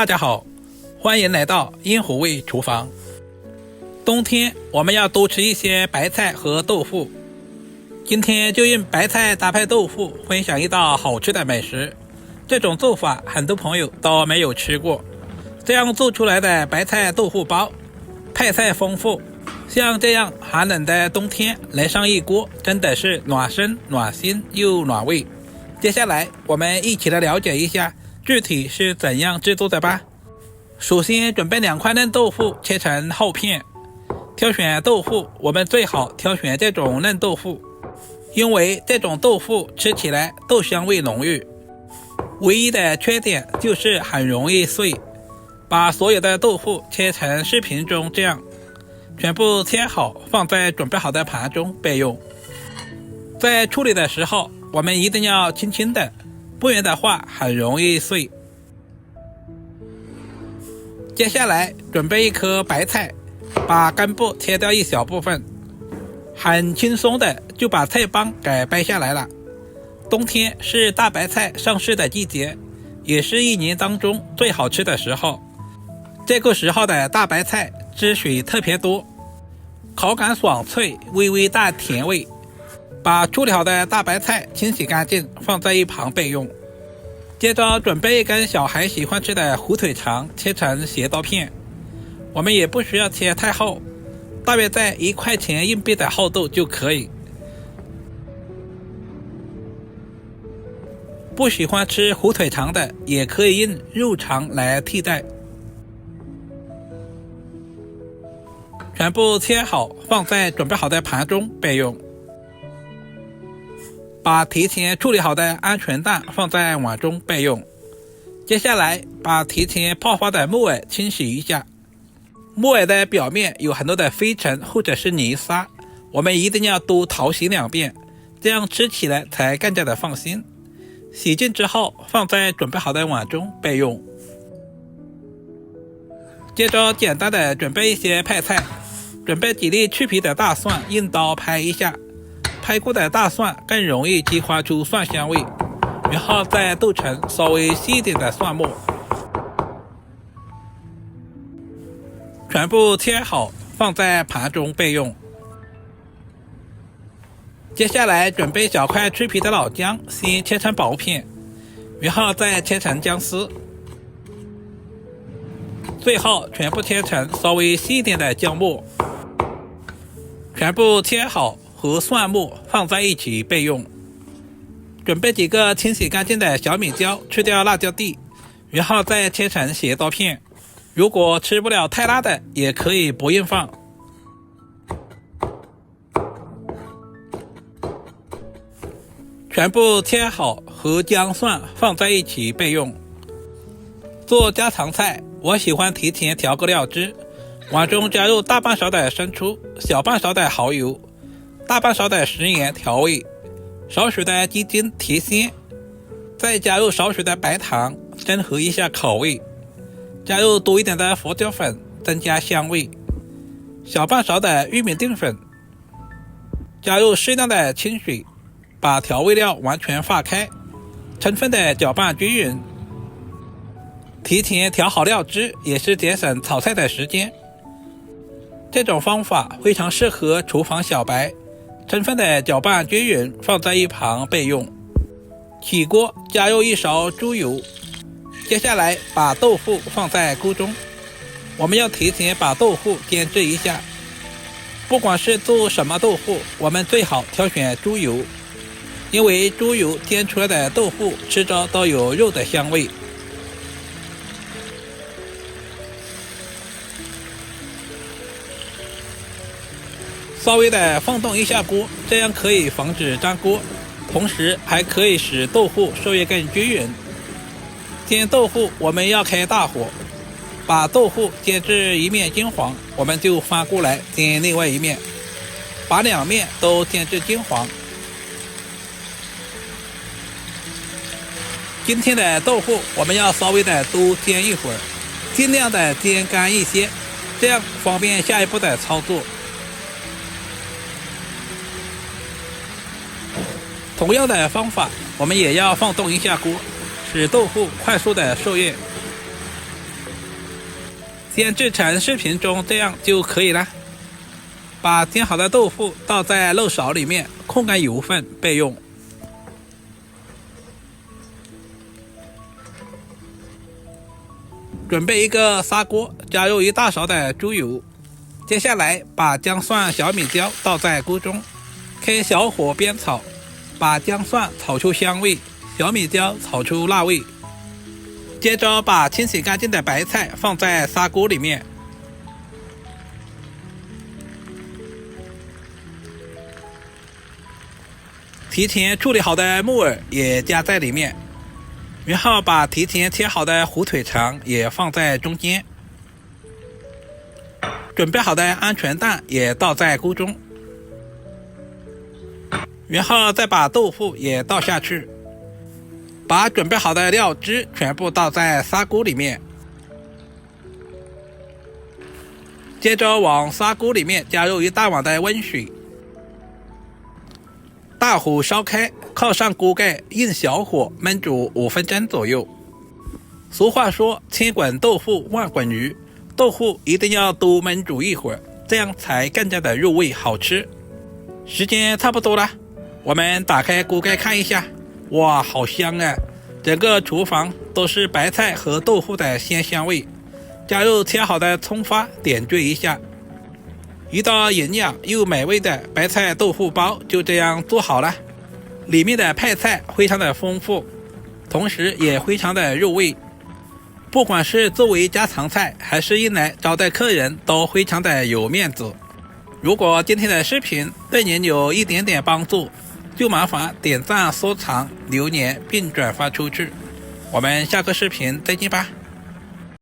大家好，欢迎来到阴虎味厨房。冬天我们要多吃一些白菜和豆腐。今天就用白菜搭配豆腐分享一道好吃的美食。这种做法很多朋友都没有吃过。这样做出来的白菜豆腐包，配菜丰富，像这样寒冷的冬天来上一锅，真的是暖身暖心又暖胃。接下来我们一起来了解一下具体是怎样制作的吧。首先准备2块嫩豆腐，切成厚片。挑选豆腐，我们最好挑选这种嫩豆腐，因为这种豆腐吃起来豆香味浓郁。唯一的缺点就是很容易碎。把所有的豆腐切成视频中这样，全部切好，放在准备好的盘中备用。在处理的时候，我们一定要轻轻的，不然的话很容易碎。接下来准备1颗白菜，把根部切掉一小部分，很轻松的就把菜帮给掰下来了。冬天是大白菜上市的季节，也是1年当中最好吃的时候。这个时候的大白菜汁水特别多，口感爽脆，微微带甜味。把处理好的大白菜清洗干净，放在一旁备用。接着准备一根小孩喜欢吃的火腿肠，切成斜刀片。我们也不需要切太厚，大约在1块钱硬币的厚度就可以。不喜欢吃火腿肠的，也可以用肉肠来替代。全部切好，放在准备好的盘中备用。把提前处理好的鹌鹑蛋放在碗中备用。接下来把提前泡发的木耳清洗一下。木耳的表面有很多的飞尘或者是泥沙，我们一定要多淘洗2遍，这样吃起来才更加的放心。洗净之后放在准备好的碗中备用。接着简单的准备一些配菜，准备几粒去皮的大蒜，用刀拍一下。拍过的大蒜更容易激发出蒜香味，然后再剁成稍微细一点的蒜末，全部切好，放在盘中备用。接下来准备小块去皮的老姜，先切成薄片，然后再切成姜丝，最后全部切成稍微细一点的姜末，全部切好和蒜末放在一起备用。准备几个清洗干净的小米椒，去掉辣椒蒂，然后再切成斜刀片。如果吃不了太辣的，也可以不用放。全部切好和姜蒜放在一起备用。做家常菜，我喜欢提前调个料汁，碗中加入大半勺的生抽，小半勺的蚝油，大半勺的食盐调味，少许的鸡精提鲜，再加入少许的白糖，增和一下口味，加入多一点的胡椒粉，增加香味，小半勺的玉米淀粉，加入适量的清水，把调味料完全化开，充分的搅拌均匀。提前调好料汁也是节省炒菜的时间。这种方法非常适合厨房小白。充分的搅拌均匀，放在一旁备用。起锅加入1勺猪油，接下来把豆腐放在锅中。我们要提前把豆腐煎制一下。不管是做什么豆腐，我们最好挑选猪油，因为猪油煎出来的豆腐吃着都有肉的香味。稍微的放动一下锅，这样可以防止粘锅，同时还可以使豆腐受热更均匀。煎豆腐我们要开大火，把豆腐煎至一面金黄，我们就翻过来煎另外一面，把2面都煎至金黄。今天的豆腐我们要稍微的多煎一会儿，尽量的煎干一些，这样方便下一步的操作。同样的方法，我们也要放动一下锅，使豆腐快速的受热。先制成视频中这样就可以了。把煎好的豆腐倒在肉勺里面，控干油分备用。准备一个砂锅，加入1大勺的猪油。接下来把姜蒜、小米椒倒在锅中，开小火煸炒，把姜蒜炒出香味，小米椒炒出辣味。接着把清洗干净的白菜放在砂锅里面，提前处理好的木耳也加在里面，然后把提前切好的火腿肠也放在中间，准备好的鹌鹑蛋也倒在锅中，然后再把豆腐也倒下去，把准备好的料汁全部倒在砂锅里面，接着往砂锅里面加入1大碗的温水，大火烧开，靠上锅盖，用小火焖煮5分钟左右。俗话说千滚豆腐万滚鱼，豆腐一定要多焖煮一会儿，这样才更加的入味好吃。时间差不多了，我们打开锅盖看一下，哇，好香啊！整个厨房都是白菜和豆腐的鲜香味。加入切好的葱花点缀一下，一道营养又美味的白菜豆腐包就这样做好了。里面的配菜非常的丰富，同时也非常的入味。不管是作为家常菜还是用来招待客人，都非常的有面子。如果今天的视频对您有一点点帮助，就麻烦点赞、收藏、留言并转发出去。我们下个视频再见吧。